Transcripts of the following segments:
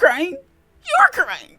crying? You're crying!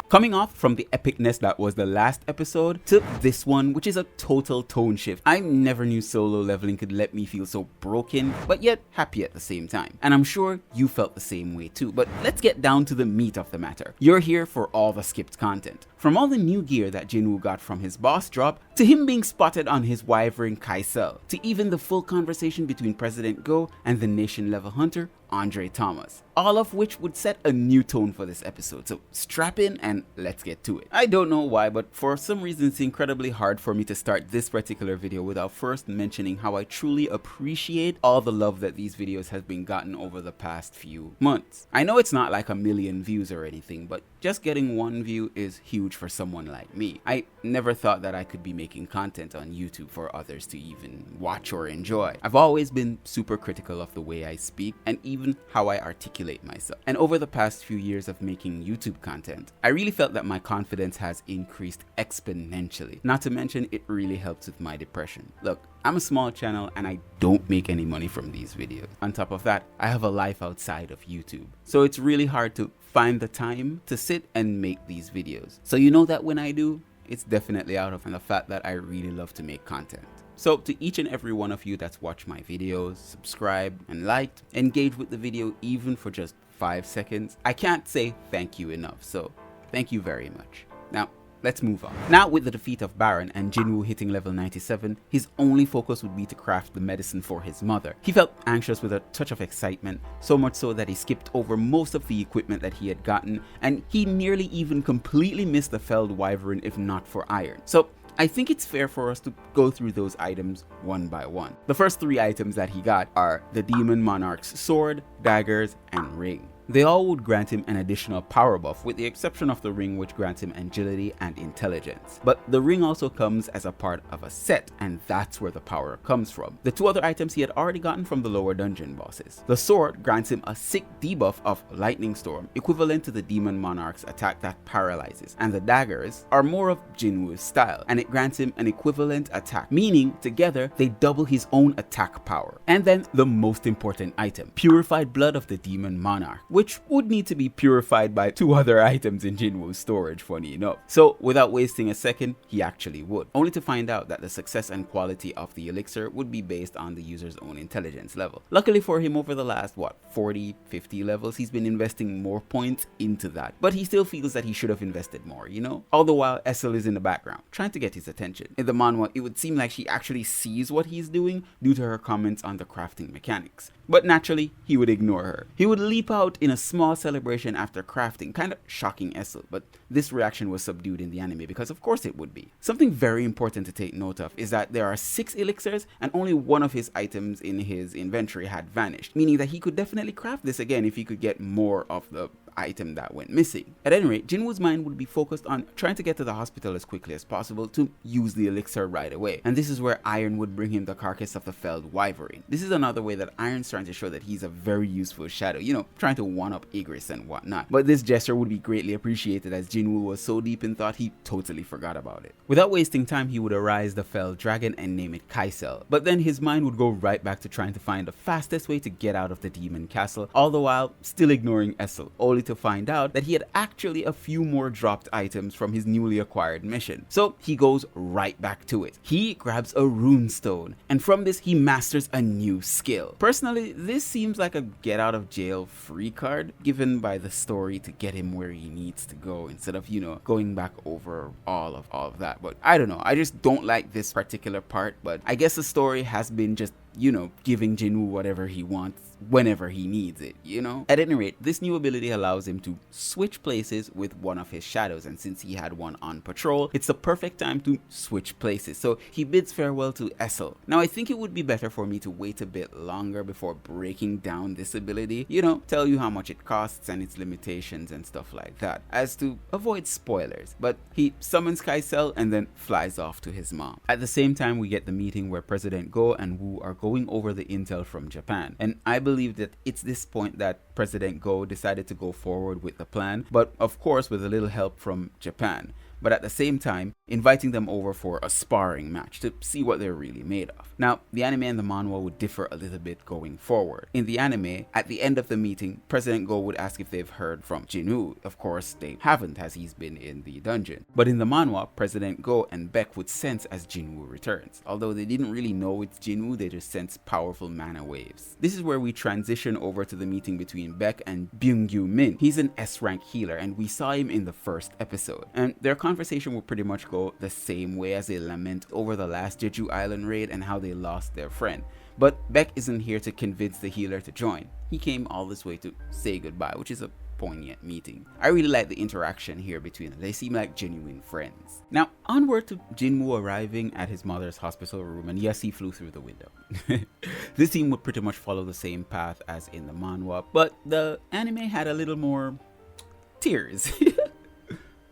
Coming off from the epicness that was the last episode to this one, which is a total tone shift. I never knew solo leveling could let me feel so broken, but yet happy at the same time. And I'm sure you felt the same way too, but let's get down to the meat of the matter. You're here for all the skipped content. From all the new gear that Jinwoo got from his boss drop, to him being spotted on his wyvern Kaisel, to even the full conversation between President Go and the nation level hunter Andre Thomas, all of which would set a new tone for this episode, so strap in and let's get to it. I don't know why, but for some reason it's incredibly hard for me to start this particular video without first mentioning how I truly appreciate all the love that these videos have been gotten over the past few months. I know it's not like a million views or anything, but just getting one view is huge for someone like me. I never thought that I could be making content on YouTube for others to even watch or enjoy. I've always been super critical of the way I speak and even how I articulate myself. And over the past few years of making YouTube content, I really felt that my confidence has increased exponentially. Not to mention, it really helps with my depression. Look, I'm a small channel and I don't make any money from these videos. On top of that, I have a life outside of YouTube. So it's really hard to find the time to sit and make these videos. So you know that when I do, it's definitely out of the fact that I really love to make content. So to each and every one of you that's watched my videos, subscribed and liked, engaged with the video even for just 5 seconds, I can't say thank you enough. So thank you very much. Now, let's move on. Now with the defeat of Baran and Jinwoo hitting level 97, his only focus would be to craft the medicine for his mother. He felt anxious with a touch of excitement, so much so that he skipped over most of the equipment that he had gotten, and he nearly even completely missed the felled wyvern if not for iron. So I think it's fair for us to go through those items one by one. The first 3 items that he got are the Demon Monarch's sword, daggers, and ring. They all would grant him an additional power buff, with the exception of the ring, which grants him agility and intelligence. But the ring also comes as a part of a set, and that's where the power comes from. The 2 other items he had already gotten from the lower dungeon bosses. The sword grants him a sick debuff of Lightning Storm, equivalent to the Demon Monarch's attack that paralyzes, and the daggers are more of Jinwoo's style, and it grants him an equivalent attack, meaning together they double his own attack power. And then the most important item, Purified Blood of the Demon Monarch, which would need to be purified by 2 other items in Jinwoo's storage, funny enough. So without wasting a second, he actually would, only to find out that the success and quality of the elixir would be based on the user's own intelligence level. Luckily for him, over the last 40-50 levels, he's been investing more points into that, but he still feels that he should have invested more, you know? All the while Kaisel is in the background trying to get his attention. In the manhwa, it would seem like she actually sees what he's doing due to her comments on the crafting mechanics. But naturally, he would ignore her. He would leap out in a small celebration after crafting, kind of shocking Kaisel, but this reaction was subdued in the anime because of course it would be. Something very important to take note of is that there are 6 elixirs and only 1 of his items in his inventory had vanished, meaning that he could definitely craft this again if he could get more of the item that went missing. At any rate, Jinwoo's mind would be focused on trying to get to the hospital as quickly as possible to use the elixir right away, and this is where Iron would bring him the carcass of the felled wyvern. This is another way that Iron's trying to show that he's a very useful shadow, you know, trying to one-up Igris and whatnot. But this gesture would be greatly appreciated as Jinwoo was so deep in thought he totally forgot about it. Without wasting time, he would arise the felled dragon and name it Kaisel, but then his mind would go right back to trying to find the fastest way to get out of the demon castle, all the while still ignoring Kaisel, only to find out that he had actually a few more dropped items from his newly acquired mission. So he goes right back to it. He grabs a rune stone, and from this he masters a new skill. Personally, this seems like a get out of jail free card given by the story to get him where he needs to go instead of, you know, going back over all of that. But I don't know, I just don't like this particular part, but I guess the story has been just, you know, giving Jinwoo whatever he wants whenever he needs it, you know? At any rate, this new ability allows him to switch places with one of his shadows, and since he had one on patrol, it's the perfect time to switch places. So he bids farewell to Kaisel. Now I think it would be better for me to wait a bit longer before breaking down this ability, you know, tell you how much it costs and its limitations and stuff like that, as to avoid spoilers. But he summons Kaisel and then flies off to his mom. At the same time, we get the meeting where President Go and Woo are going over the intel from Japan, and I believe that it's this point that President Go decided to go forward with the plan, but of course with a little help from Japan. but at the same time, inviting them over for a sparring match to see what they're really made of. Now, the anime and the manhwa would differ a little bit going forward. In the anime, at the end of the meeting, President Go would ask if they've heard from Jinwoo. Of course, they haven't, as he's been in the dungeon. But in the manhwa, President Go and Beck would sense as Jinwoo returns. Although they didn't really know it's Jinwoo, they just sense powerful mana waves. This is where we transition over to the meeting between Beck and Byung-Gyu Min. He's an S-rank healer, and we saw him in the first episode. And their conversation will pretty much go the same way as they lament over the last Jeju Island raid and how they lost their friend. But Beck isn't here to convince the healer to join. He came all this way to say goodbye, which is a poignant meeting. I really like the interaction here between them. They seem like genuine friends. Now, onward to Jinwoo arriving at his mother's hospital room, and yes, he flew through the window. This scene would pretty much follow the same path as in the manhwa, but the anime had a little more tears.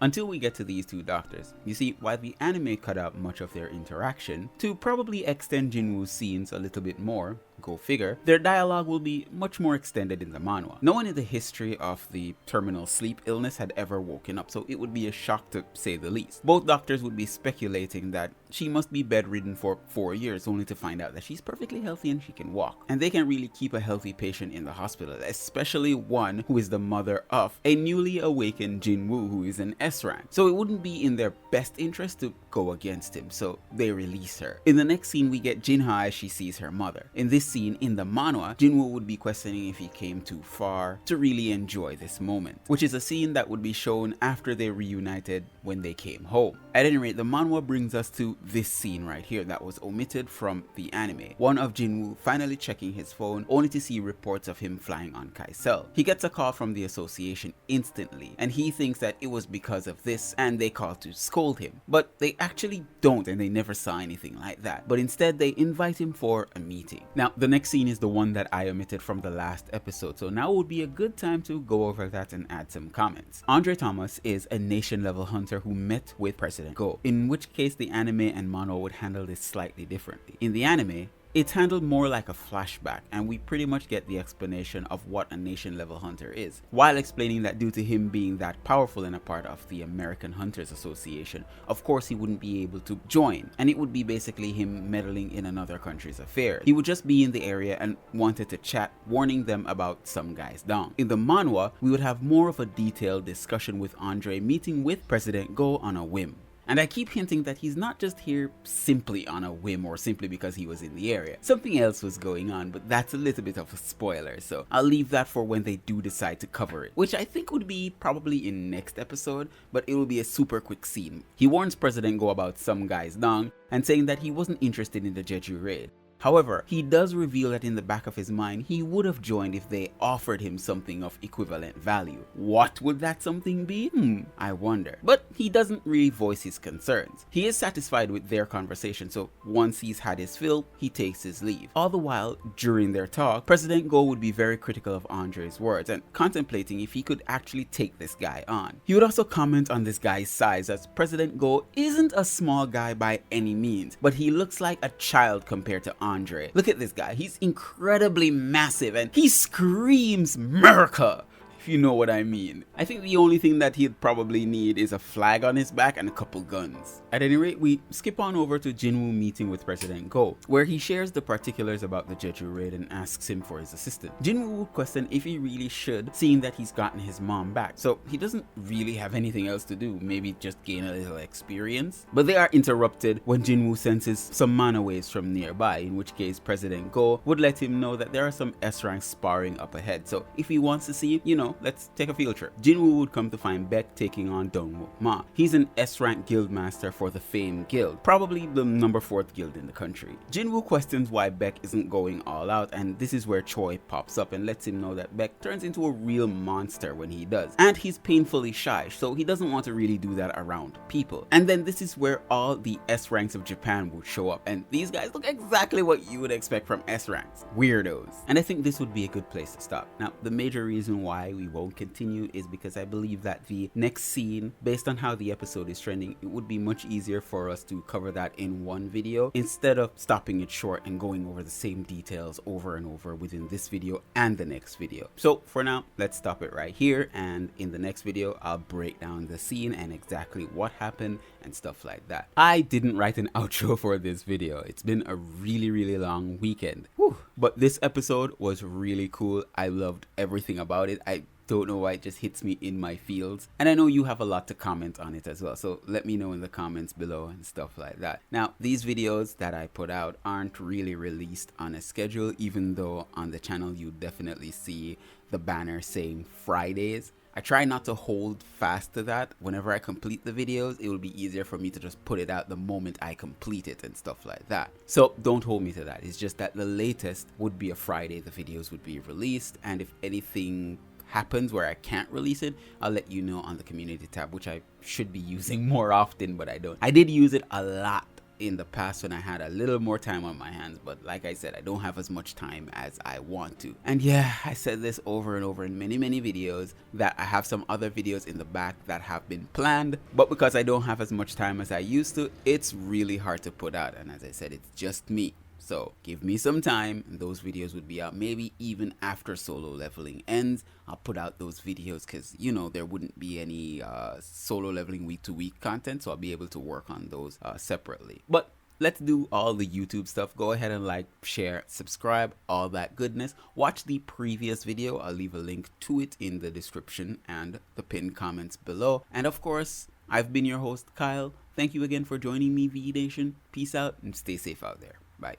Until we get to these two doctors. You see, while the anime cut out much of their interaction to probably extend Jinwoo's scenes a little bit more, go figure, their dialogue will be much more extended in the manhwa. No one in the history of the terminal sleep illness had ever woken up, so it would be a shock to say the least. Both doctors would be speculating that she must be bedridden for 4 years, only to find out that she's perfectly healthy and she can walk. And they can really keep a healthy patient in the hospital, especially one who is the mother of a newly awakened Jinwoo who is an S-rank. So it wouldn't be in their best interest to go against him, so they release her. In the next scene, we get Jinha as she sees her mother. In this scene, in the manhwa, Jinwoo would be questioning if he came too far to really enjoy this moment, which is a scene that would be shown after they reunited when they came home. At any rate, the manhwa brings us to this scene right here that was omitted from the anime. One of Jinwoo finally checking his phone, only to see reports of him flying on Kaisel. He gets a call from the association instantly, and he thinks that it was because of this, and they call to scold him. But they actually don't, and they never saw anything like that. But instead, they invite him for a meeting. Now, the next scene is the one that I omitted from the last episode, so now would be a good time to go over that and add some comments. Andre Thomas is a nation level hunter who met with President Go, in which case the anime and manhwa would handle this slightly differently. In the anime, it's handled more like a flashback, and we pretty much get the explanation of what a nation level hunter is, while explaining that due to him being that powerful and a part of the American Hunters Association, of course he wouldn't be able to join, and it would be basically him meddling in another country's affairs. He would just be in the area and wanted to chat, warning them about some guy's dong. In the manhwa, we would have more of a detailed discussion with Andre meeting with President Go on a whim. And I keep hinting that he's not just here simply on a whim or simply because he was in the area. Something else was going on, but that's a little bit of a spoiler, so I'll leave that for when they do decide to cover it, which I think would be probably in next episode, but it will be a super quick scene. He warns President Go about some guy's dong and saying that he wasn't interested in the Jeju raid. However, he does reveal that in the back of his mind, he would have joined if they offered him something of equivalent value. What would that something be? I wonder. But he doesn't really voice his concerns. He is satisfied with their conversation, so once he's had his fill, he takes his leave. All the while, during their talk, President Go would be very critical of Andre's words and contemplating if he could actually take this guy on. He would also comment on this guy's size, as President Go isn't a small guy by any means, but he looks like a child compared to Andre. Look at this guy. He's incredibly massive and he screams America, if you know what I mean. I think the only thing that he'd probably need is a flag on his back and a couple guns. At any rate, we skip on over to Jinwoo meeting with President Go, where he shares the particulars about the Jeju raid and asks him for his assistance. Jinwoo would question if he really should, seeing that he's gotten his mom back, so he doesn't really have anything else to do, maybe just gain a little experience. But they are interrupted when Jinwoo senses some mana waves from nearby, in which case President Go would let him know that there are some S-ranks sparring up ahead, so if he wants to see, let's take a field trip. Jinwoo would come to find Beck taking on Dongwook Ma. He's an S-rank guildmaster for the Fame Guild, probably the number 4th guild in the country. Jinwoo questions why Beck isn't going all out, and this is where Choi pops up and lets him know that Beck turns into a real monster when he does. And he's painfully shy, so he doesn't want to really do that around people. And then this is where all the S-ranks of Japan would show up, and these guys look exactly what you would expect from S-ranks. Weirdos. And I think this would be a good place to stop. Now, the major reason why we we won't continue is because I believe that the next scene, based on how the episode is trending, it would be much easier for us to cover that in one video instead of stopping it short and going over the same details over and over within this video and the next video. So for now, let's stop it right here, and in the next video I'll break down the scene and exactly what happened and stuff like that. I didn't write an outro for this video. It's been a really long weekend. Whew. But this episode was really cool. I loved everything about it. I don't know why it just hits me in my feels, and I know you have a lot to comment on it as well, so let me know in the comments below and stuff like that. Now, these videos that I put out aren't really released on a schedule, even though on the channel you definitely see the banner saying Fridays. I try not to hold fast to that. Whenever I complete the videos, it will be easier for me to just put it out the moment I complete it and stuff like that. So don't hold me to that. It's just that the latest would be a Friday the videos would be released, and if anything happens where I can't release it, I'll let you know on the community tab, which I should be using more often, but I don't. I did use it a lot in the past when I had a little more time on my hands, but like I said, I don't have as much time as I want to. And yeah, I said this over and over in many videos that I have some other videos in the back that have been planned, but because I don't have as much time as I used to, it's really hard to put out. And as I said, it's just me. So give me some time and those videos would be out maybe even after solo leveling ends. I'll put out those videos because, you know, there wouldn't be any solo leveling week to week content, so I'll be able to work on those separately. But let's do all the YouTube stuff. Go ahead and like, share, subscribe, all that goodness. Watch the previous video. I'll leave a link to it in the description and the pinned comments below. And of course, I've been your host, Kyle. Thank you again for joining me, VE Nation. Peace out and stay safe out there. Bye.